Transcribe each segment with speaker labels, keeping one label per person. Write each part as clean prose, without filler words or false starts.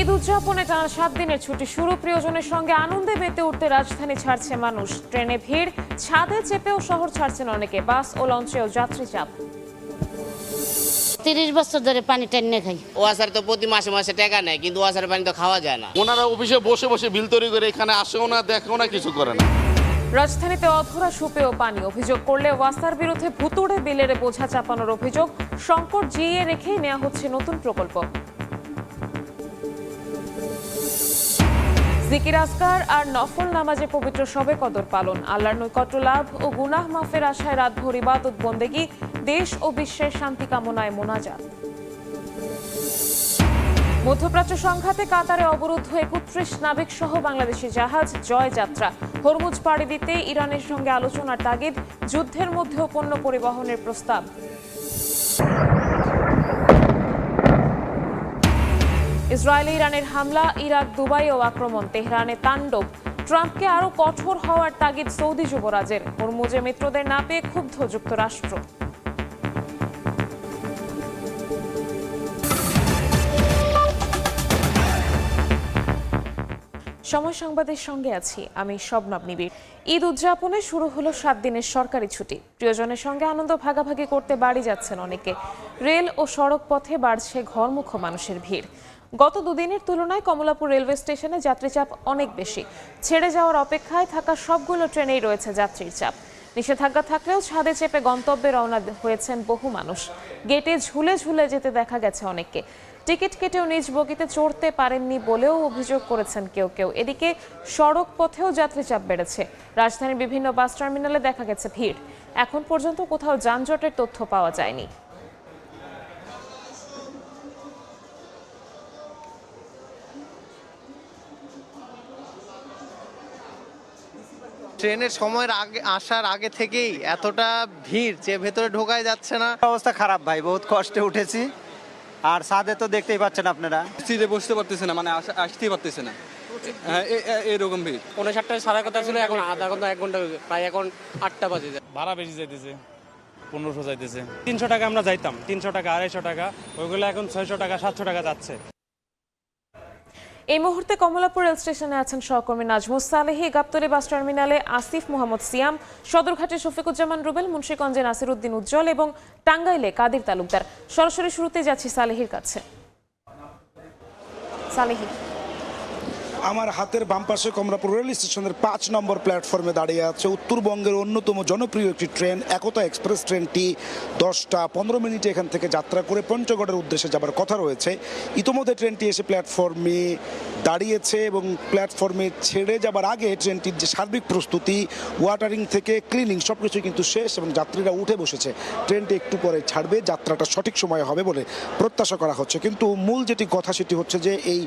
Speaker 1: ঈদ উদযাপনে টানা 7 দিনের ছুটি শুরু। প্রিয়জনের সঙ্গে আনন্দে মেতে উঠতে রাজধানী ছাড়ছে মানুষ। ট্রেনে ভিড়, ছাদে চেপেও শহর ছাড়ছেন অনেকে। বাস ও লঞ্চেও যাত্রী চাপ।
Speaker 2: 30 বছর ধরে পানি টেনে খাই।
Speaker 3: ওয়াসার তো প্রতি মাসে মাসে টাকা নেয়, কিন্তু ওয়াসার পানি তো খাওয়া যায় না।
Speaker 4: ওনারা অফিসে বসে বসে বিল তৈরি করে এখানে আসেও না, দেখেও না, কিছু করে না।
Speaker 1: রাজধানীতে অধরা সুপেয় পানি। অভিযোগ করলে ওয়াসার বিরুদ্ধে ভুতুড়ে বিলের বোঝা চাপানোর অভিযোগ। সংকট জিইয়ে রেখেই নেওয়া হচ্ছে নতুন প্রকল্প। জিকির আজকার আর নফল নামাজে পবিত্র শবে কদর পালন। আল্লাহর নৈকট্য লাভ ও গুনাহ মাফের আশায় রাতভর ইবাদত বন্দেগী। দেশ ও বিশ্বের শান্তি কামনায় মোনাজাত। মধ্যপ্রাচ্য সংঘাতে কাতারে অবরুদ্ধ 31 নাবিক সহ বাংলাদেশি জাহাজ জয় যাত্রা। হরমুজ পাড়ি দিতে ইরানের সঙ্গে আলোচনার তাগিদ। যুদ্ধের মধ্যেও পণ্য পরিবহনের প্রস্তাব। ইসরায়েলে ইরানের হামলা, ইরাক দুবাইও আক্রমণ, তেহরানে তাণ্ডব। ট্রাম্পকে আরও কঠোর হওয়ার তাগিদ সৌদি যুবরাজের। হরমুজে মিত্রদের না পেয়ে ক্ষুব্ধ যুক্তরাষ্ট্র। সময় সংবাদের সঙ্গে আছি আমি শবনব নিবিড়। ঈদ উদযাপনে শুরু হলো 7 দিনের সরকারি ছুটি। প্রিয়জনের সঙ্গে আনন্দ ভাগাভাগি করতে বাড়ি যাচ্ছেন অনেকে। রেল ও সড়ক পথে বাড়ছে ঘরমুখ মানুষের ভিড়। গত দুদিনের তুলনায় কমলাপুর রেলওয়ে স্টেশনে যাত্রী চাপ অনেক বেশি। ছেড়ে যাওয়ার অপেক্ষায় থাকা সবগুলো ট্রেনেই রয়েছে যাত্রীর চাপ। নিষেধাজ্ঞা থাকলেও ছাদে চেপে গন্তব্যে রওনা হয়েছেন বহু মানুষ। গেটে ঝুলে ঝুলে যেতে দেখা গেছে অনেককে। টিকিট কেটেও নিজ বগিতে চড়তে পারেননি বলেও অভিযোগ করেছেন কেউ কেউ। এদিকে সড়ক পথেও যাত্রী চাপ বেড়েছে। রাজধানীর বিভিন্ন বাস টার্মিনালে দেখা গেছে ভিড়। এখন পর্যন্ত কোথাও যানজটের তথ্য পাওয়া যায়নি।
Speaker 5: ট্রেনের সময়ের আগে আসার আগে থেকেই এতটা ভিড় যে ভেতরে ঢোকাই যাচ্ছে না।
Speaker 6: অবস্থা খারাপ ভাই, বহুত কষ্টে উঠেছি। আর ছাদে তো দেখতেই পাচ্ছেন আপনারা,
Speaker 7: সিটে বসতে পারতেছে না, মানে আসতেই পারতেছে না। হ্যাঁ, এরকম ভিড়।
Speaker 8: 7:30 সাড়ে কথা ছিল, এখন আধা ঘন্টা 1 ঘন্টা প্রায়, এখন 8টা বাজে যায়।
Speaker 9: ভাড়া বেশি যাইতেছে, 1500 যাইতেছে। 300 টাকা আমরা যাইতাম, 300 টাকা 250 টাকা, ওইগুলো এখন 600 টাকা 700 টাকা যাচ্ছে।
Speaker 1: এই মুহূর্তে কমলাপুর রেল স্টেশনে আছেন সহকর্মী নাজমুস সালেহী, গাবতলী বাস টার্মিনালে আসিফ মোহাম্মদ সিয়াম, সদরঘাটে শফিকুজ্জামান রুবেল, মুন্সিগঞ্জে নাসির উদ্দিন উজ্জ্বল এবং টাঙ্গাইলে কাদির তালুকদার। সরাসরি শুরুতে যাচ্ছি সালেহীর কাছে। সালেহী,
Speaker 10: আমার হাতের বাম পাশে কমলাপুর রেল স্টেশনের 5 নম্বর প্ল্যাটফর্মে দাঁড়িয়ে আছে উত্তরবঙ্গের অন্যতম জনপ্রিয় একটি ট্রেন একতা এক্সপ্রেস। ট্রেনটি 10টা 15 মিনিটে এখান থেকে যাত্রা করে পঞ্চগড়ের উদ্দেশ্যে যাবার কথা রয়েছে। ইতোমধ্যে ট্রেনটি এসে প্ল্যাটফর্মে দাঁড়িয়েছে এবং প্ল্যাটফর্মে ছেড়ে যাবার আগে ট্রেনটির যে সার্বিক প্রস্তুতি, ওয়াটারিং থেকে ক্লিনিং সব কিছুই কিন্তু শেষ এবং যাত্রীরা উঠে বসেছে। ট্রেনটি একটু পরে ছাড়বে, যাত্রাটা সঠিক সময়ে হবে বলে প্রত্যাশা করা হচ্ছে। কিন্তু মূল যেটি কথা সেটি হচ্ছে যে এই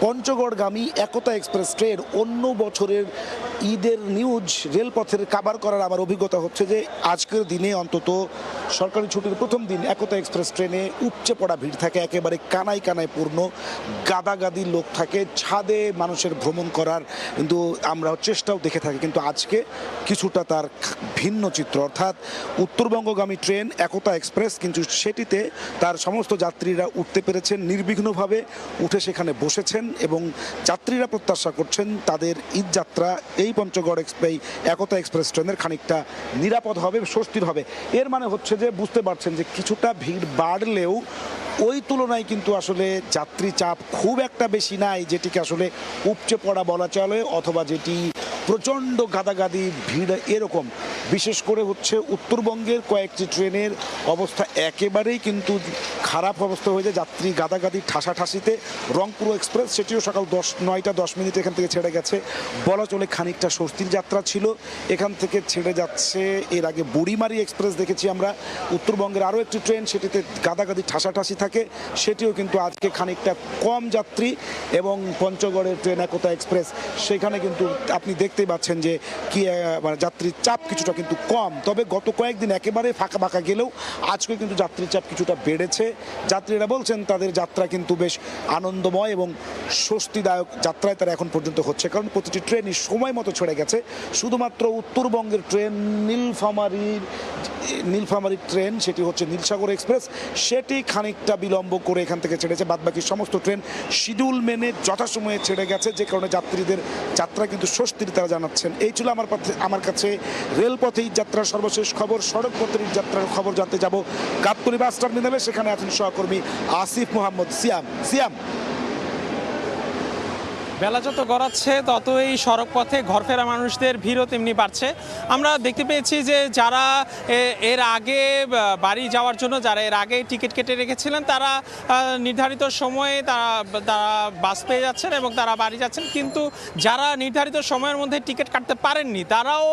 Speaker 10: পঞ্চগড়গামী একতা এক্সপ্রেস ট্রেন অন্য বছরের ঈদের নিউজ রেলপথের কাভার করার আমার অভিজ্ঞতা হচ্ছে যে আজকের দিনে অন্তত সরকারি ছুটির প্রথম দিন একতা এক্সপ্রেস ট্রেনে উপচে পড়া ভিড় থাকে, একেবারে কানায় কানায় পূর্ণ, গাদাগাদি লোক থাকে, ছাদে মানুষের ভ্রমণ করার কিন্তু আমরা চেষ্টাও দেখে থাকি। কিন্তু আজকে কিছুটা তার ভিন্ন চিত্র, অর্থাৎ উত্তরবঙ্গগামী ট্রেন একতা এক্সপ্রেস, কিন্তু সেটিতে তার সমস্ত যাত্রীরা উঠতে পেরেছেন, নির্বিঘ্নভাবে উঠে সেখানে বসেছেন এবং যাত্রীরা প্রত্যাশা করছেন তাদের ঈদ যাত্রা এই পঞ্চগড় একতা এক্সপ্রেস ট্রেনের খানিকটা নিরাপদ হবে, স্বস্তির হবে। এর মানে হচ্ছে যে বুঝতে পারছেন যে কিছুটা ভিড় বাড়লেও ওই তুলনায় কিন্তু আসলে যাত্রী চাপ খুব একটা বেশি নাই, যেটিকে আসলে উপচে পড়া বলা চলে অথবা যেটি প্রচণ্ড গাদাগাদি ভিড় এরকম। বিশেষ করে হচ্ছে উত্তরবঙ্গের কয়েকটি ট্রেনের অবস্থা একেবারেই কিন্তু খারাপ অবস্থা হয়ে যায় যাত্রী গাদাগাদি ঠাসাঠাসিতে। রংপুর এক্সপ্রেস সেটিও সকাল 9টা 10 মিনিট এখান থেকে ছেড়ে গেছে, বলা চলে খানিকটা স্বস্তির যাত্রা ছিল। এখান থেকে ছেড়ে যাচ্ছে এর আগে বুড়িমারি এক্সপ্রেস দেখেছি আমরা, উত্তরবঙ্গের আরও একটি ট্রেন, সেটিতে গাদাগাদি ঠাসাঠাসি থাকে, সেটিও কিন্তু আজকে খানিকটা কম যাত্রী। এবং পঞ্চগড়ের ট্রেন একতা এক্সপ্রেস সেখানে কিন্তু আপনি দেখতেই পাচ্ছেন যে কি মানে যাত্রীর চাপ কিছুটা কিন্তু কম। তবে গত কয়েকদিন একেবারে ফাঁকা ফাঁকা গেলেও আজকে কিন্তু যাত্রীর চাপ কিছুটা বেড়েছে। যাত্রীরা বলছেন তাদের যাত্রা কিন্তু বেশ আনন্দময় এবং স্বস্তিদায়ক যাত্রায় তারা এখন পর্যন্ত হচ্ছে, কারণ প্রতিটি ট্রেনই সময় মতো ছেড়ে গেছে। শুধুমাত্র উত্তরবঙ্গের ট্রেন নীলফামারীর নীলফামারী ট্রেন, সেটি হচ্ছে নীলসাগর এক্সপ্রেস, সেটি খানিকটা বিলম্ব করে এখান থেকে ছেড়েছে। বাদবাকি সমস্ত ট্রেন শিডিউল মেনে যথাসময়ে ছেড়ে গেছে, যে কারণে যাত্রীদের যাত্রা কিন্তু স্বস্তির তারা জানাচ্ছেন। এই ছিল আমার কাছে রেলপথে ঈদ যাত্রার সর্বশেষ খবর। সড়ক পথের ঈদ যাত্রার খবর জানতে যাব গাবতলী বাস টার্মিনালে, সেখানে আছেন সহকর্মী আসিফ মোহাম্মদ সিয়াম।
Speaker 11: বেলা যত গড়াচ্ছে তত এই সড়ক পথে ঘরফেরা মানুষদের ভিড়ও তেমনি বাড়ছে। আমরা দেখতে পেয়েছি যে যারা এর আগে বাড়ি যাওয়ার জন্য যারা এর আগে টিকিট কেটে রেখেছিলেন তারা নির্ধারিত সময়ে তারা বাস পেয়ে যাচ্ছেন এবং তারা বাড়ি যাচ্ছেন, কিন্তু যারা নির্ধারিত সময়ের মধ্যে টিকিট কাটতে পারেননি তারাও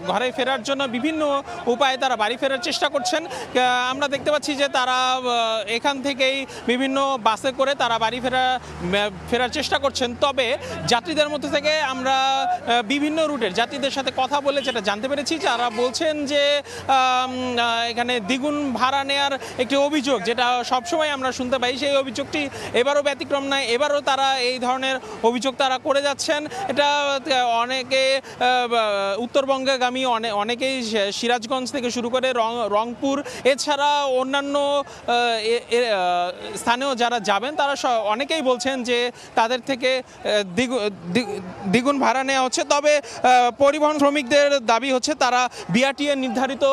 Speaker 11: ঘরে ফেরার জন্য বিভিন্ন উপায়ে তারা বাড়ি ফেরার চেষ্টা করছেন। আমরা দেখতে পাচ্ছি যে তারা এখান থেকেই বিভিন্ন বাসে করে তারা বাড়ি ফেরার চেষ্টা করছেন। তবে যাত্রীদের মধ্যে থেকে আমরা বিভিন্ন রুটের যাত্রীদের সাথে কথা বলে যেটা জানতে পেরেছি, যারা বলছেন যে এখানে দ্বিগুণ ভাড়া নেওয়ার একটি অভিযোগ যেটা সবসময় আমরা শুনতে পাই, সেই অভিযোগটি এবারও ব্যতিক্রম নয়। এবারও তারা এই ধরনের অভিযোগ তারা করে যাচ্ছেন। এটা অনেকে উত্তরবঙ্গগামী, অনেকেই সিরাজগঞ্জ থেকে শুরু করে রংপুর এছাড়া অন্যান্য স্থানেও যারা যাবেন তারা অনেকেই বলছেন যে তাদের থেকে দ্বিগুণ ভাড়া নেওয়া হচ্ছে। তবে পরিবহন শ্রমিকদের দাবি হচ্ছে তারা বিআরটিএ নির্ধারিত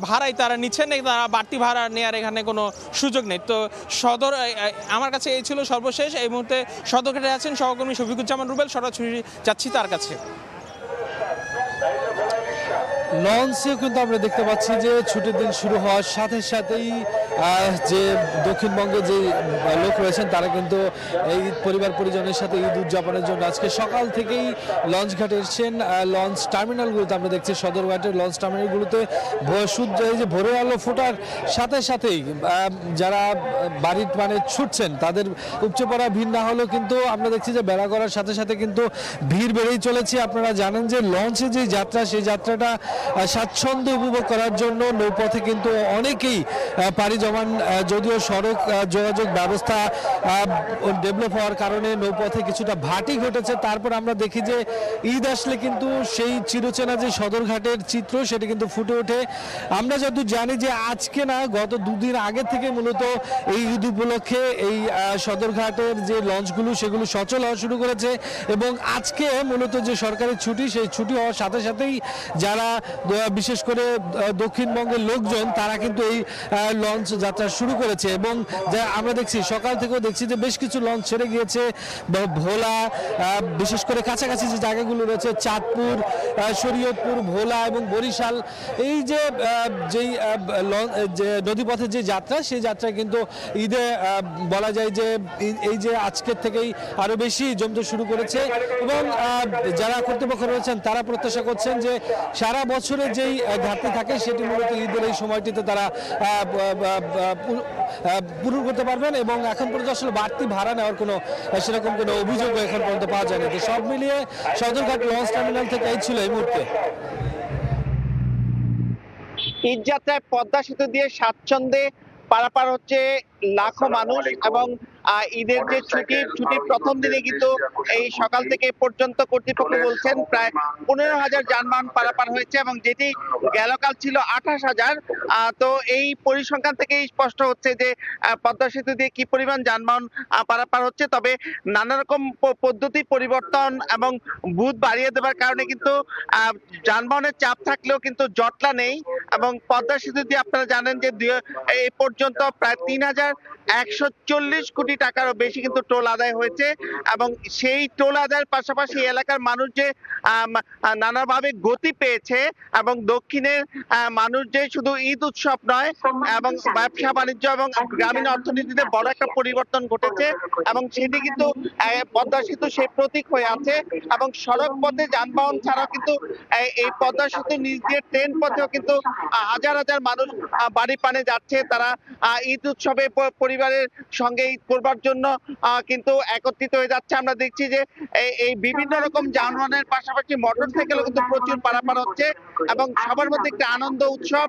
Speaker 11: ভাড়াই তারা নিচ্ছেন, তারা বাড়তি ভাড়া নেওয়ার এখানে কোনো সুযোগ নেই। তো আমার কাছে এই ছিল সর্বশেষ। এই মুহূর্তে সদরঘাটে আছেন সহকর্মী শফিকুজ্জামান রুবেল, সরাসরি যাচ্ছি তার কাছে।
Speaker 12: লঞ্চেও কিন্তু আমরা দেখতে পাচ্ছি যে ছুটির দিন শুরু হওয়ার সাথে সাথেই যে দক্ষিণবঙ্গে যে লোক রয়েছেন তারা কিন্তু এই পরিবার পরিজনের সাথে ঈদ উদযাপনের জন্য আজকে সকাল থেকেই লঞ্চ ঘাটে এসছেন। লঞ্চ টার্মিনালগুলোতে আমরা দেখছি সদরঘাটের লঞ্চ টার্মিনালগুলোতে এই যে ভোরের আলো ফোটার সাথে সাথেই যারা বাড়ির মানে ছুটছেন তাদের উপচে পড়া ভিড় না হলেও কিন্তু আমরা দেখছি যে বেলা করার সাথে সাথে কিন্তু ভিড় বেড়েই চলেছে। আপনারা জানেন যে লঞ্চে যে যাত্রা, সেই যাত্রাটা স্বাচ্ছন্দ্য উপভোগ করার জন্য নৌপথে কিন্তু অনেকেই পাড়ি জমান। যদিও সড়ক যোগাযোগ ব্যবস্থা ডেভেলপ হওয়ার কারণে নৌপথে কিছুটা ভাটি ঘটেছে, তারপর আমরা দেখি যে ঈদ আসলে কিন্তু সেই চিরচেনা যে সদরঘাটের চিত্র সেটি কিন্তু ফুটে ওঠে। আমরা যতদূর জানি যে আজকে না, গত দুদিন আগে থেকে মূলত এই ঈদ উপলক্ষে এই সদরঘাটের যে লঞ্চগুলো সেগুলো সচল হওয়া শুরু করেছে এবং আজকে মূলত যে সরকারি ছুটি, সেই ছুটি হওয়ার সাথে সাথেই যারা বিশেষ করে দক্ষিণবঙ্গের লোকজন তারা কিন্তু এই লঞ্চ যাত্রা শুরু করেছে এবং আমরা দেখছি সকাল থেকেও দেখছি যে বেশ কিছু লঞ্চ ছেড়ে গিয়েছে ভোলা, বিশেষ করে কাছাকাছি যে জায়গাগুলো রয়েছে চাঁদপুর, শরীয়তপুর, ভোলা এবং বরিশাল। এই যে যেই নদীপথের যে যাত্রা, সেই যাত্রা কিন্তু ঈদে বলা যায় যে এই যে আজকের থেকেই আরো বেশি জমতে শুরু করেছে এবং যারা কর্তৃপক্ষ রয়েছেন তারা প্রত্যাশা করছেন যে সারা বছরে যেই ঘাটতি থাকে সেটি মূলত ঈদের এই সময়টিতে তারা পূরণ করতে পারবেন এবং এখন পর্যন্ত আসলে বাড়তি ভাড়া নেওয়ার কোনো সেরকম কোনো অভিযোগ এখন পর্যন্ত পাওয়া যায়নি। তো সব মিলিয়ে সদরঘাট লঞ্চ টার্মিনাল থেকে এই ছিল এই মুহূর্তে।
Speaker 5: ঈদ যাত্রায় পদ্মা সেতু দিয়ে স্বাচ্ছন্দ্যে পারাপার হচ্ছে লাখো মানুষ এবং ঈদের যে ছুটির প্রথম দিনে কিন্তু এই সকাল থেকে পর্যন্ত কর্তৃপক্ষ বলছেন প্রায় 15,000 যানবাহন পারাপার হয়েছে এবং যেটি গেলকাল ছিল 28,000। তো এই পরিসংখ্যান থেকেই স্পষ্ট হচ্ছে যে পদ্মা সেতু দিয়ে কি পরিমাণ যানবাহন পারাপার হচ্ছে। তবে নানা রকম পদ্ধতি পরিবর্তন এবং বুথ বাড়িয়ে দেওয়ার কারণে কিন্তু যানবাহনের চাপ থাকলেও কিন্তু জটলা নেই এবং পদ্মা সেতু দিয়ে আপনারা জানেন যে এই পর্যন্ত প্রায় 3,140 কোটি টাকারও বেশি কিন্তু টোল আদায় হয়েছে এবং সেই টোল আদায়ের পাশাপাশি এলাকার মানুষ যে নানাভাবে গতি পেয়েছে এবং দক্ষিণের মানুষ যে শুধু ঈদ উৎসব নয় এবং ব্যবসা বাণিজ্য এবং গ্রামীণ অর্থনীতিতে বড় একটা পরিবর্তন ঘটেছে এবং সেটি কিন্তু পদ্মা সেতু সেই প্রতীক হয়ে আছে এবং সড়ক পথে যানবাহন ছাড়াও কিন্তু এই পদ্মা সেতু নিচ দিয়ে ট্রেন পথেও কিন্তু হাজার হাজার মানুষ বাড়ি পানে যাচ্ছে। তারা ঈদ উৎসবে পরিবারের সঙ্গে ঈদ করবার জন্য কিন্তু একত্রিত হয়ে যাচ্ছে। আমরা দেখছি যে এই বিভিন্ন রকম যানবাহনের পাশাপাশি মোটরসাইকেলও কিন্তু প্রচুর পারাপার হচ্ছে এবং সবার মধ্যে একটা আনন্দ উৎসব।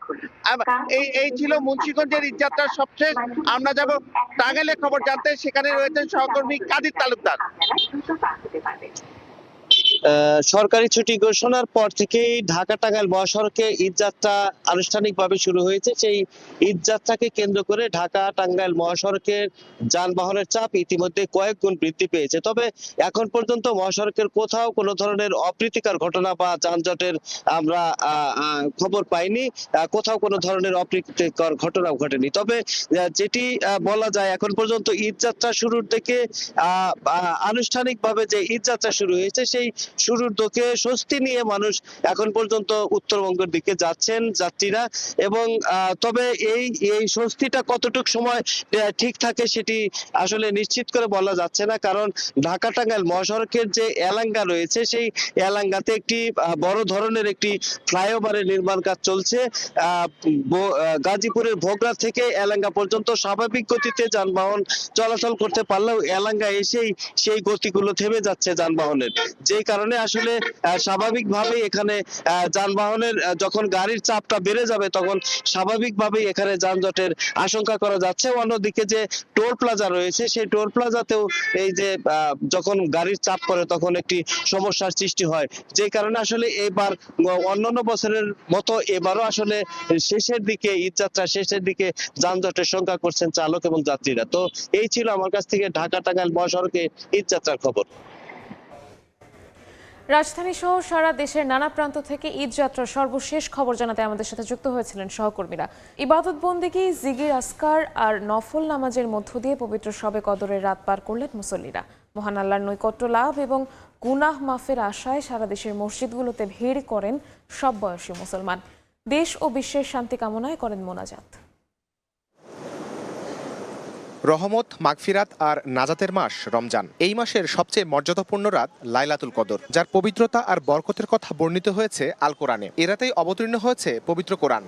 Speaker 5: এই ছিল মুন্সিগঞ্জের ঈদ যাত্রার সবশেষ। আমরা যাব টাঙ্গাইলের খবর জানতে, সেখানে রয়েছেন সহকর্মী কাদির তালুকদার। সরকারি ছুটি ঘোষণার পর থেকেই ঢাকা টাঙ্গাইল মহাসড়কে ঈদযাত্রা আনুষ্ঠানিকভাবে শুরু হয়েছে। সেই ঈদযাত্রাকে কেন্দ্র করে ঢাকা টাঙ্গাইল মহাসড়কের যানবাহনের চাপ ইতিমধ্যে কয়েক গুণ বৃদ্ধি পেয়েছে। তবে এখন পর্যন্ত মহাসড়কের কোথাও কোনো ধরনের অপ্রীতিকর ঘটনা বা যানজটের আমরা খবর পাইনি, কোথাও কোনো ধরনের অপ্রীতিকর ঘটনা ঘটেনি। তবে যেটি বলা যায় এখন পর্যন্ত ঈদযাত্রা শুরুর থেকে আনুষ্ঠানিকভাবে যে ঈদযাত্রা শুরু হয়েছে সেই শুরুর দিকে স্বস্তি নিয়ে মানুষ এখন পর্যন্ত উত্তরবঙ্গের দিকে যাচ্ছেন যাত্রীরা। এবং তবে এই স্বস্তিটা কতটুকু সময় ঠিক থাকে সেটি আসলে নিশ্চিত করে বলা যাচ্ছে না, কারণ ঢাকা টাঙ্গাইল মহাসড়কের যে এলাঙ্গা রয়েছে সেই এলাঙ্গাতে একটি বড় ধরনের একটি ফ্লাইওভারের নির্মাণ কাজ চলছে। গাজীপুরের ভোগড়া থেকে এলাঙ্গা পর্যন্ত স্বাভাবিক গতিতে যানবাহন চলাচল করতে পারলেও এলাঙ্গা এসেই সেই গতিগুলো থেমে যাচ্ছে যানবাহনের, যে কারণে আসলে স্বাভাবিকভাবেই এখানে যানবাহনের যখন গাড়ির চাপটা বেড়ে যাবে তখন স্বাভাবিকভাবেই এখানে যানজটের আশঙ্কা করা যাচ্ছে। অন্যদিকে যে টোল প্লাজা রয়েছে সেই টোল প্লাজাতেও এই যে যখন গাড়ির চাপ পড়ে তখন একটি সমস্যার সৃষ্টি হয়, যে কারণে আসলে এবার অন্যান্য বছরের মতো এবারও আসলে শেষের দিকে ঈদযাত্রা শেষের দিকে যানজটের শঙ্কা করছেন চালক এবং যাত্রীরা। তো এই ছিল আমার কাছ থেকে ঢাকা টাঙ্গাইল মহাসড়কে ঈদযাত্রার খবর।
Speaker 1: রাজধানী সহ সারা দেশের নানা প্রান্ত থেকে ঈদযাত্রার সর্বশেষ খবর জানাতে আমাদের সাথে যুক্ত হয়েছিলেন সহকর্মীরা। ইবাদত বন্দেগী, জিকির, আসকার আর নফল নামাজের মধ্য দিয়ে পবিত্র শবে কদরের রাত পার করলেন মুসল্লিরা। মহান আল্লাহর নৈকট্য লাভ এবং গুনাহ মাফের আশায় সারা দেশের মসজিদগুলোতে ভিড় করেন সব বয়সী মুসলমান। দেশ ও বিশ্বের শান্তি কামনায় করেন মোনাজাত।
Speaker 13: রহমত, মাগফিরাত আর নাজাতের মাস রমজান। এই মাসের সবচেয়ে মর্যাদাপূর্ণ রাত লাইলাতুল কদর, যার পবিত্রতা আর বরকতের কথা বর্ণিত হয়েছে আল কোরআনে। এ রাতেই অবতীর্ণ হয়েছে পবিত্র কোরআন।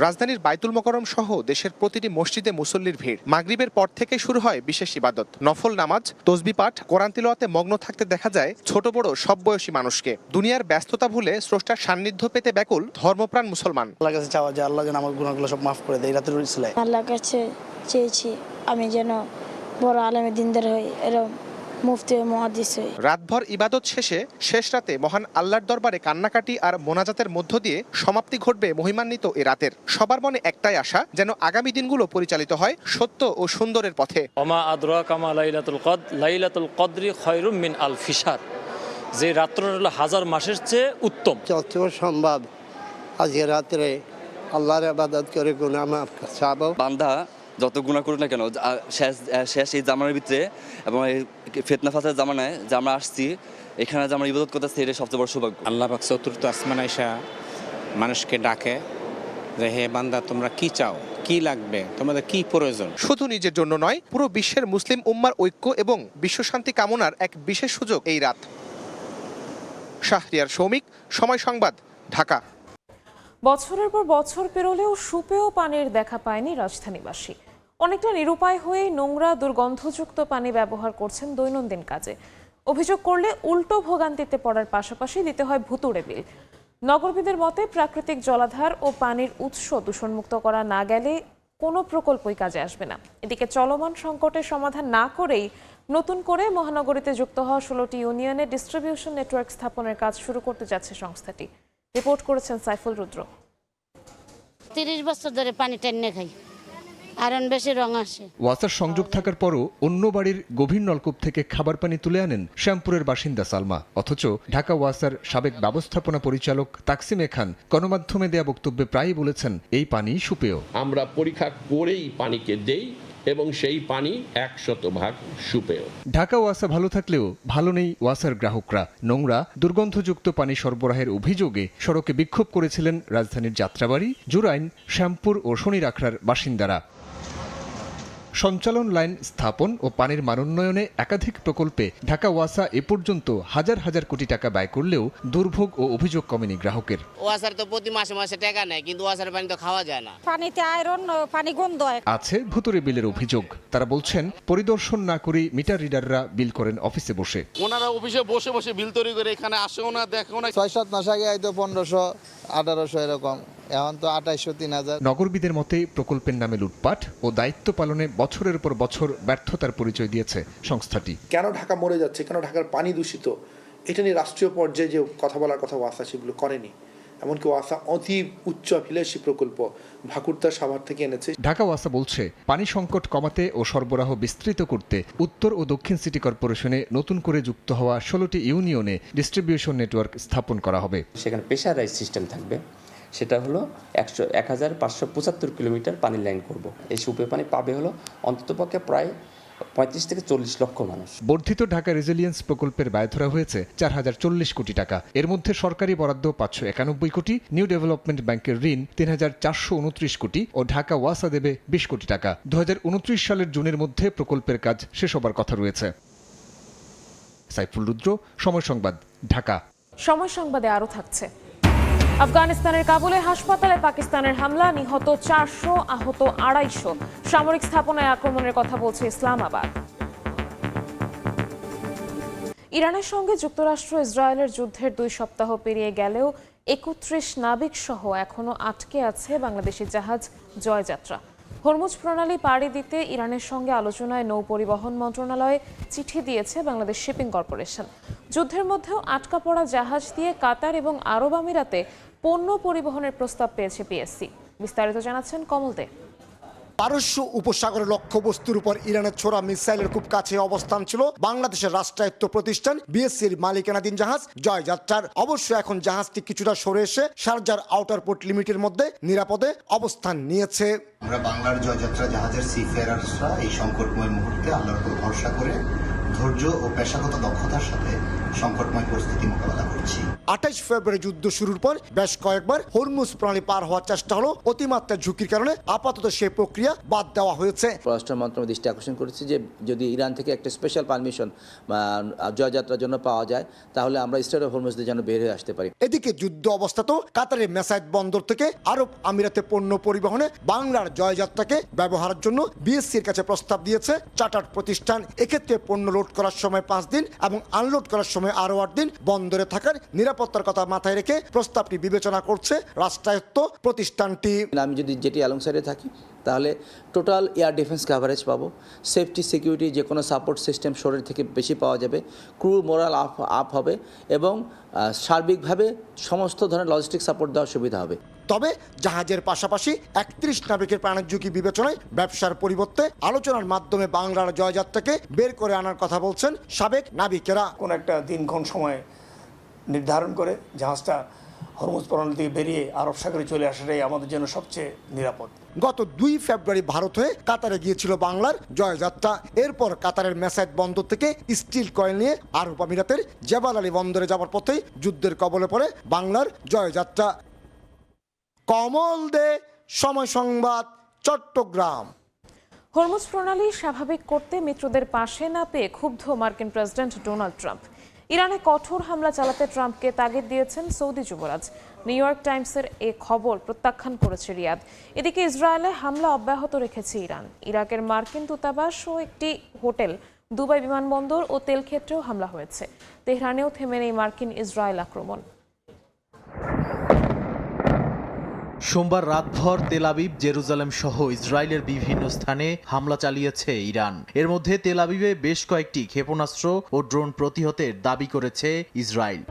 Speaker 13: রাজধানীর বাইতুল মোকাররম সহ দেশের প্রতিটি মসজিদে মুসল্লির ভিড়। মাগরিবের পর থেকে শুরু হয় বিশেষ ইবাদত, নফল নামাজ, তসবিহ পাঠ, কোরআন তিলাওয়াতে মগ্ন থাকতে দেখা যায় ছোট বড় সব বয়সী মানুষকে। দুনিয়ার ব্যস্ততা ভুলে স্রষ্টার সান্নিধ্য পেতে ব্যাকুল ধর্মপ্রাণ মুসলমান।
Speaker 8: আল্লাহর কাছে চাওয়া যে আল্লাহ যেন আমার গুনাহগুলো সব মাফ করে দেয়। রাতের উসিলায়
Speaker 2: আল্লাহর কাছে চেয়েছি আমি যেন বড় আলেমে দিনদার হই, এরকম মুফতি ও মুহাদ্দিস হই।
Speaker 13: রাতভর ইবাদত শেষে শেষ রাতে মহান আল্লাহর দরবারে কান্নাকাটি আর মোনাজাতের মধ্য দিয়ে সমাপ্তি ঘটবে মহিমান্বিত এ রাতের। সবার মনে একটাই আশা, যেন আগামী দিনগুলো পরিচালিত হয় সত্য ও সুন্দরের পথে।
Speaker 9: ওমা আদরাকা মা লাইলাতুল কদর, লাইলাতুল কদরি খায়রুম মিন আলফি শাহর। যে রাত্রটা হলো হাজার মাসের চেয়ে উত্তম।
Speaker 8: যত সম্ভব আজকে রাত্রে আল্লাহর ইবাদত করে গুনাহ মাফ চাবো।
Speaker 7: বান্দা যত গুনাহ করুক না কেন, শেষ এই জামানার ভিতরে এবং এই ফিতনা ফাসাদের জামানায় যে আমরা আসছি এখানে যে আমরা ইবাদত করতেছি, এটা সবচেয়ে বড় সৌভাগ্য।
Speaker 8: আল্লাহ পাক চতুর্থ আসমান আইসা মানুষকে ডাকে যে হে বান্দা তোমরা কি চাও, কি লাগবে, তোমাদের কি প্রয়োজন।
Speaker 13: শুধু নিজের জন্য নয়, পুরো বিশ্বের মুসলিম উম্মার ঐক্য এবং বিশ্বশান্তি কামনার এক বিশেষ সুযোগ এই রাত। শাহরিয়ার সৌমিক, সময় সংবাদ, ঢাকা।
Speaker 1: বছরের পর বছর পেরোলেও সুপেয় পানির দেখা পায়নি রাজধানীবাসী। অনেকটা নিরুপায় হয়ে নোংরা দুর্গন্ধযুক্ত পানি ব্যবহার করছেন দৈনন্দিন কাজে। অভিযোগ করলে উল্টো ভোগান্তিতে পড়ার পাশাপাশি দিতে হয় ভুতুড়ে বিল। নগরবিদের মতে প্রাকৃতিক জলাধার ও পানির উৎস দূষণমুক্ত করা না গেলে কোনো প্রকল্পই কাজে আসবে না। এদিকে চলমান সংকটের সমাধান না করেই নতুন করে মহানগরীতে যুক্ত হওয়া 16টি ইউনিয়নে ডিস্ট্রিবিউশন নেটওয়ার্ক স্থাপনের কাজ শুরু করতে যাচ্ছে সংস্থাটি। রিপোর্ট করেছেন সাইফুল রুদ্র।
Speaker 2: 30 বছর ধরে পানি টাইনে খাই, আর বেশি রং আসে।
Speaker 14: ওয়াসার সংযোগ থাকার পরও অন্য বাড়ির গভীর নলকূপ থেকে খাবার পানি তুলে আনেন শ্যামপুরের বাসিন্দা সালমা। অথচ ঢাকা ওয়াসার সাবেক ব্যবস্থাপনা পরিচালক তাকসিমে খান গণমাধ্যমে দেয়া বক্তব্যে প্রায়ই বলেছেন এই পানি সুপেয়।
Speaker 15: আমরা পরীক্ষা করেই পানিকে দেই এবং সেই পানি 100% সুপেয়।
Speaker 14: ঢাকা ওয়াসা ভালো থাকলেও ভালো নেই ওয়াসার গ্রাহকরা। নোংরা দুর্গন্ধযুক্ত পানি সরবরাহের অভিযোগে সড়কে বিক্ষোভ করেছিলেন রাজধানীর যাত্রাবাড়ি, জুরাইন, শ্যামপুর ও শনিরাখড়ার বাসিন্দারা। সঞ্চালন লাইন স্থাপন ও পানির মানোন্নয়নে একাধিক প্রকল্পে ঢাকা ওয়াসা এ পর্যন্ত হাজার হাজার কোটি টাকা ব্যয় করলেও দুর্ভোগ ও অভিযোগ কমেনি গ্রাহকের।
Speaker 3: ওয়াসার তো প্রতি মাসে মাসে টাকা নেয়, কিন্তু ওয়াসার পানি তো খাওয়া যায় না।
Speaker 2: পানিতে আয়রন, পানি গন্ধ হয়।
Speaker 14: আছে ভুতুরে বিলের অভিযোগ। তারা বলছেন পরিদর্শন না করে মিটার রিডাররা বিল করেন অফিসে বসে।
Speaker 4: ওনারা অফিসে বসে বিল তৈরি করে এখানে আসেও না, দেখেও না।
Speaker 8: 6-7 মাস আগে হয়তো 1500, 1800 এরকম
Speaker 16: এখন তো 2800-3000।
Speaker 14: নগরবিদের মতে প্রকল্পের নামে লুটপাট ও দায়িত্ব পালনে বছরের পর বছর ব্যর্থতার পরিচয় দিয়েছে সংস্থাটি।
Speaker 10: কেন ঢাকা মরে যাচ্ছে, কেন ঢাকার পানি দূষিত, এটা নিয়ে রাষ্ট্রীয় পর্যায়ে যে কথা বলার কথা ওয়াসা সেগুলো করেনি। এমনকি ওয়াসা অতি উচ্চ অভিলাষী প্রকল্প ভাকুরতার সাভার থেকে এনেছে।
Speaker 14: ঢাকা ওয়াসা বলছে পানি সংকট কমাতে ও সরবরাহ বিস্তৃত করতে উত্তর ও দক্ষিণ সিটি কর্পোরেশনে নতুন করে যুক্ত হওয়া 16টি ইউনিয়নে ডিস্ট্রিবিউশন নেটওয়ার্ক স্থাপন করা হবে।
Speaker 17: সেখানে প্রেশারাইজ সিস্টেম থাকবে, সেটা হলো 1575 কিলোমিটার পানির লাইন করব। এই সুপে পানি পাবে হলো অন্ততপক্ষে প্রায় 35 থেকে 40 লক্ষ মানুষ।
Speaker 14: বর্ধিত ঢাকা রেজিলিয়েন্স প্রকল্পের ব্যয় ধরা হয়েছে 4040 কোটি টাকা। এর মধ্যে সরকারি বরাদ্দ 591 কোটি, নিউ ডেভেলপমেন্ট ব্যাংকের ঋণ 3429 কোটি ও ঢাকা ওয়াসা দেবে 20 কোটি টাকা। 2029 সালের জুনের মধ্যে প্রকল্পের কাজ শেষ হবার কথা রয়েছে। সাইফুল রুদ্র, সময় সংবাদ, ঢাকা।
Speaker 1: সময় সংবাদে আরও থাকছে। আফগানিস্তানের কাবুলে হাসপাতালে পাকিস্তানের হামলা, নিহত 400, আহত 250। সামরিক স্থাপনায় আক্রমণের কথা বলছে ইসলামাবাদ। ইরানের সঙ্গে যুক্তরাষ্ট্র ইসরায়েলের যুদ্ধের 2 সপ্তাহ পেরিয়ে গেলেও 31 নাবিক সহ এখনও আটকে আছে বাংলাদেশি জাহাজ জয়যাত্রা। হরমুজ প্রণালী পাড়ি দিতে ইরানের সঙ্গে আলোচনায় নৌ পরিবহন মন্ত্রণালয়ে চিঠি দিয়েছে বাংলাদেশ শিপিং কর্পোরেশন। যুদ্ধের মধ্যেও আটকা পড়া জাহাজ দিয়ে কাতার এবং আরব আমিরাতে পণ্য পরিবহনের প্রস্তাব পেয়েছে পিএসসি। বিস্তারিত জানাচ্ছেন কমল দে।
Speaker 18: পারস্য উপসাগরের লক্ষ্যবস্তুর উপর ইরানের ছোড়া মিসাইলের খুব কাছে অবস্থান ছিল বাংলাদেশের রাষ্ট্রায়ত্ত প্রতিষ্ঠান বিএসসির মালিকানাধীন জাহাজ জয়যাত্রার। অবশ্য এখন জাহাজটি কিছুটা সরে এসে শারজার আউটার পোর্ট লিমিটের মধ্যে নিরাপদে অবস্থান নিয়েছে।
Speaker 19: আমরা বাংলার জয়যাত্রা জাহাজের সিফেয়ারার্সরা এই সংকটময় মুহূর্তে আল্লাহর উপর ভরসা করে ধৈর্য ও পেশাগত দক্ষতার সাথে সংকটময় পরিস্থিতি মোকাবেলা করছি।
Speaker 18: 28 ফেব্রুয়ারি যুদ্ধ শুরুর পর বেশ কয়েকবার হরমুজ প্রণালী পার হওয়ার চেষ্টা হলো। অতিমাত্রা ঝুঁকির কারণে আপাতত সেই প্রক্রিয়া বাদ দেওয়া হয়েছে।
Speaker 20: পররাষ্ট্র মন্ত্রণালয় দৃষ্টি আকর্ষণ করেছে যে যদি ইরান থেকে একটা স্পেশাল পারমিশন জয়যাত্রার জন্য পাওয়া যায় তাহলে আমরা স্টেট অফ হরমুজ দিয়ে যেন বের হয়ে আসতে পারি।
Speaker 18: এদিকে যুদ্ধ অবস্থাতেও কাতারের মেসাইদ বন্দর থেকে আরব আমিরাতে পণ্য পরিবহনে বাংলার জয়যাত্রাকে ব্যবহারের জন্য বিএসসির কাছে প্রস্তাব দিয়েছে চার্টার্ড প্রতিষ্ঠান। এক্ষেত্রে পণ্য লোড করার সময় 5 দিন এবং আনলোড করার সময় আরও 8 দিন বন্দরে থাকার নিরাপত্তার কথা মাথায় রেখে প্রস্তাবটি বিবেচনা করছে রাষ্ট্রায়ত্ত প্রতিষ্ঠানটি।
Speaker 20: আমি যদি যেটি অ্যালং সাইডে থাকি তাহলে টোটাল এয়ার ডিফেন্স কাভারেজ পাবো, সেফটি সিকিউরিটি যে কোনো সাপোর্ট সিস্টেম শরীর থেকে বেশি পাওয়া যাবে, ক্রু মোরাল আপ হবে এবং সার্বিকভাবে সমস্ত ধরনের লজিস্টিক সাপোর্ট দেওয়ার সুবিধা হবে।
Speaker 18: তবে জাহাজের পাশাপাশি 31 নাবিকের প্রাণের ঝুঁকি বিবেচনায় ব্যবসার পরিবর্তে আলোচনার মাধ্যমে বাংলার জয়যাত্রাকে বের করে আনার কথা বলছেন সাবেক নাবিকেরা।
Speaker 10: কোন একটা দিনক্ষণ সময় নির্ধারণ করে জাহাজটা হরমুজ প্রণালী থেকে বেরিয়ে আরব সাগরে চলে আসাটাই আমাদের জন্য সবচেয়ে নিরাপদ।
Speaker 18: গত 2 ফেব্রুয়ারি ভারত হয়ে কাতারে গিয়েছিল বাংলার জয়যাত্রা। এরপর কাতারের মেসাইদ বন্দর থেকে স্টিল কয়েল নিয়ে আরব আমিরাতের জেবাল আলী বন্দরে যাওয়ার পথেই যুদ্ধের কবলে পড়ে বাংলার জয়যাত্রা। কমল দে, সময় সংবাদ, চট্টগ্রাম।
Speaker 1: হরমুজ প্রণালী স্বাভাবিক করতে মিত্রদের পাশে না পেয়ে ক্ষুব্ধ মার্কিন প্রেসিডেন্ট ডোনাল্ড ট্রাম্প। ইরানে কঠোর হামলা চালাতে ট্রাম্পকে তাগিদ দিয়েছেন সৌদি যুবরাজ। নিউ ইয়র্ক টাইমসের এ খবর প্রত্যাখ্যান করেছে রিয়াদ। এদিকে ইসরায়েলে হামলা অব্যাহত রেখেছে ইরান। ইরাকের মার্কিন দূতাবাস ও একটি হোটেল, দুবাই বিমানবন্দর ও তেল ক্ষেত্রেও হামলা হয়েছে। তেহরানেও থেমে নেই মার্কিন ইসরায়েল আক্রমণ।
Speaker 21: সোমবার রাতভর তেল আবিব, জেরুজালেম সহ ইসরায়েলের বিভিন্ন স্থানে হামলা চালিয়েছে ইরান। এর মধ্যে তেল আবিবে বেশ কয়েকটি ক্ষেপণাস্ত্র ও ড্রোন প্রতিহতের দাবি করেছে ইসরায়েল।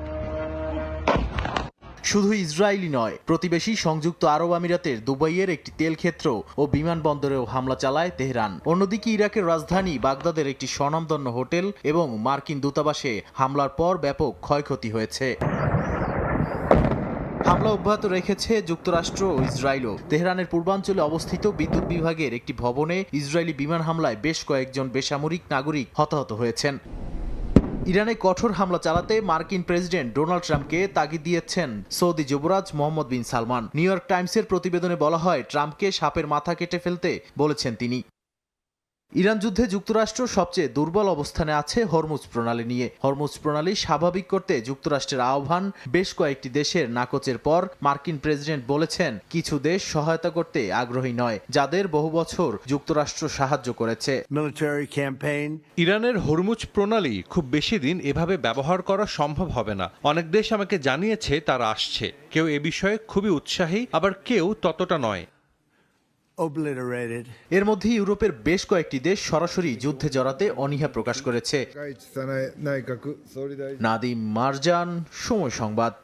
Speaker 21: শুধু ইসরায়েলই নয়, প্রতিবেশী সংযুক্ত আরব আমিরাতের দুবাইয়ের একটি তেল ক্ষেত্র ও বিমানবন্দরেও হামলা চালায় তেহরান। অন্যদিকে ইরাকের রাজধানী বাগদাদের একটি স্বনামধন্য হোটেল এবং মার্কিন দূতাবাসে হামলার পর ব্যাপক ক্ষয়ক্ষতি হয়েছে। হামলা অব্যাহত রেখেছে যুক্তরাষ্ট্র ও ইসরায়েলও। তেহরানের পূর্বাঞ্চলে অবস্থিত বিদ্যুৎ বিভাগের একটি ভবনে ইসরায়েলি বিমান হামলায় বেশ কয়েকজন বেসামরিক নাগরিক হতাহত হয়েছেন। ইরানে কঠোর হামলা চালাতে মার্কিন প্রেসিডেন্ট ডোনাল্ড ট্রাম্পকে তাগিদ দিয়েছেন সৌদি যুবরাজ মোহাম্মদ বিন সালমান। নিউ ইয়র্ক টাইমসের প্রতিবেদনে বলা হয়, ট্রাম্পকে সাপের মাথা কেটে ফেলতে বলেছেন তিনি। ইরান যুদ্ধে যুক্তরাষ্ট্র সবচেয়ে দুর্বল অবস্থানে আছে হরমুজ প্রণালী নিয়ে। হরমুজ প্রণালী স্বাভাবিক করতে যুক্তরাষ্ট্রের আহ্বান বেশ কয়েকটি দেশের নাকচের পর মার্কিন প্রেসিডেন্ট বলেছেন কিছু দেশ সহায়তা করতে আগ্রহী নয়, যাদের বহু বছর যুক্তরাষ্ট্র সাহায্য করেছে।
Speaker 16: ইরানের হরমুজ প্রণালী খুব বেশি দিন এভাবে ব্যবহার করা সম্ভব হবে না। অনেক দেশ আমাকে জানিয়েছে তারা আসছে। কেউ এ বিষয়ে খুবই উৎসাহী, আবার কেউ ততটা নয়।
Speaker 21: এর মধ্যে ইউরোপের বেশ কয়েকটি দেশ সরাসরি যুদ্ধে জড়াতে অনীহা প্রকাশ করেছে। নাদিম মারজান, সময় সংবাদ।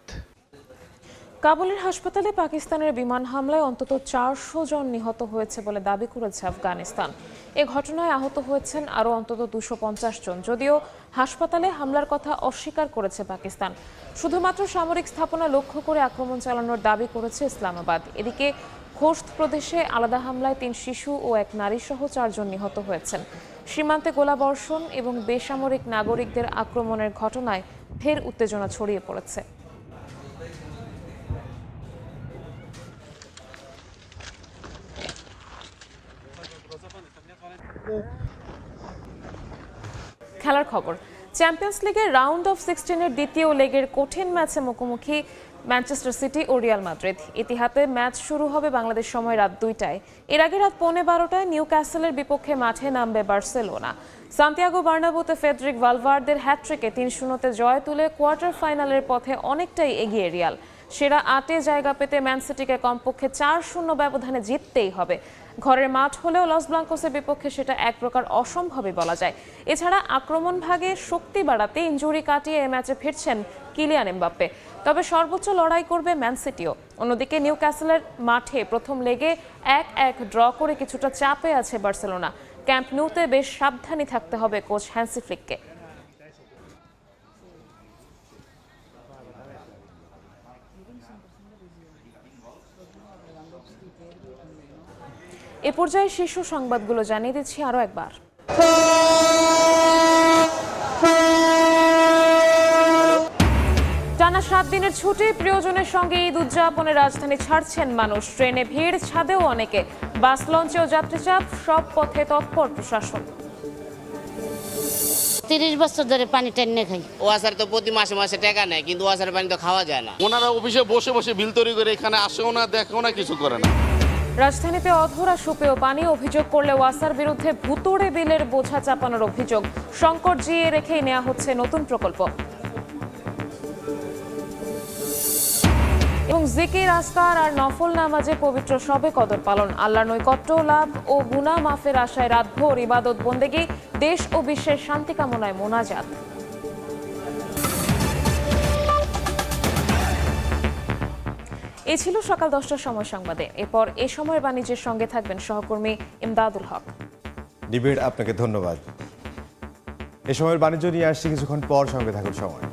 Speaker 1: কাবুলের হাসপাতালে পাকিস্তানের বিমান হামলায় অন্তত 400 জন নিহত হয়েছে বলে দাবি করেছে আফগানিস্তান। এ ঘটনায় আহত হয়েছেন আরও অন্তত 250 জন, যদিও হাসপাতালে হামলার কথা অস্বীকার করেছে পাকিস্তান। শুধুমাত্র সামরিক স্থাপনা লক্ষ্য করে আক্রমণ চালানোর দাবি করেছে ইসলামাবাদ। এদিকে খোস্ত প্রদেশে আলাদা হামলায় 3 শিশু ও 1 নারী সহ 4 জন নিহত হয়েছেন। সীমান্তে গোলাবর্ষণ এবং বেসামরিক নাগরিকদের আক্রমণের ঘটনায় ফের উত্তেজনা ছড়িয়ে পড়েছে। খেলার খবর। চ্যাম্পিয়ন্স লিগের রাউন্ড অফ 16-এর দ্বিতীয় লেগের কঠিন ম্যাচে মুখোমুখি ম্যানচেস্টার সিটি ও রিয়াল মাদ্রিদ। ইতিহাদে ম্যাচ শুরু হবে বাংলাদেশ সময় রাত 2টায়। এর আগে রাত 12:15টায় নিউ ক্যাসেলের বিপক্ষে মাঠে নামবে বার্সেলোনা। সান্তিয়াগো বার্নাব্যুতে ফেডরিক ভালভার্দের হ্যাটট্রিকে 3-0-তে জয় তুলে কোয়ার্টার ফাইনালের পথে অনেকটাই এগিয়ে রিয়াল। সেরা 8-এ জায়গা পেতে ম্যান সিটিকে কমপক্ষে 4-0 ব্যবধানে জিততেই হবে। ঘরের মাঠ হলেও লস ব্লাঙ্কোসের বিপক্ষে সেটা এক প্রকার অসম্ভবই বলা যায়। এছাড়া আক্রমণ ভাগে শক্তি বাড়াতে ইনজুরি কাটিয়ে এ ম্যাচে ফিরছেন কিলিয়ান এমবাপ্পে। তবে সর্বোচ্চ লড়াই করবে ম্যান সিটিও। অন্যদিকে নিউ ক্যাসেলের মাঠে প্রথম লেগে 1-1 ড্র করে কিছুটা চাপে আছে বার্সেলোনা। ক্যাম্প ন্যুতে বেশ সাবধানী থাকতে হবে কোচ হ্যান্সি ফ্লিককে। এ পর্যায়ে শীর্ষ সংবাদগুলো জানিয়ে দিচ্ছি আরও একবার। টানা 7 দিনের ছুটি, প্রিয়জনের সঙ্গে ঈদ উদযাপনে রাজধানী ছাড়ছেন মানুষ। ট্রেনে ভিড়, ছাদেও অনেকে। বাস লঞ্চেও যাত্রী চাপ, সব পথে তৎপর প্রশাসন।
Speaker 22: 30 বছর ধরে পানি টেনে খাই।
Speaker 3: ওয়াসার তো প্রতি মাসে মাসে টাকা নেয়, কিন্তু ওয়াসারের পানি তো খাওয়া যায় না।
Speaker 4: ওনারা অফিসে বসে বসে বিল তৈরি করে এখানে আসেও না, দেখেও না, কিছু করে না।
Speaker 1: রাজধানীতে অধরা সুপেয় পানি, অভিযোগ করলে ওয়াসার বিরুদ্ধে ভুতুড়ে বিলের বোঝা চাপানোর অভিযোগ। সংকট জিয়ে রেখেই নেওয়া হচ্ছে নতুন প্রকল্প। এবং জিকির, আজকার আর নফল নামাজে পবিত্র শবে কদর পালন। আল্লাহর নৈকট্য লাভ ও গুনাহ মাফের আশায় রাতভর ইবাদত বন্দেগী, দেশ ও বিশ্বের শান্তি কামনায় মোনাজাত। এই ছিল সকাল 10টার সময় সংবাদে। এরপর এ সময়ের বাণিজ্যের সঙ্গে থাকবেন সহকর্মী ইমদাদুল হক।
Speaker 23: নিবিড়, আপনাকে ধন্যবাদ। এ সময়ের বাণিজ্য নিয়ে আসছি কিছুক্ষণ পর, সঙ্গে থাকুন সময়।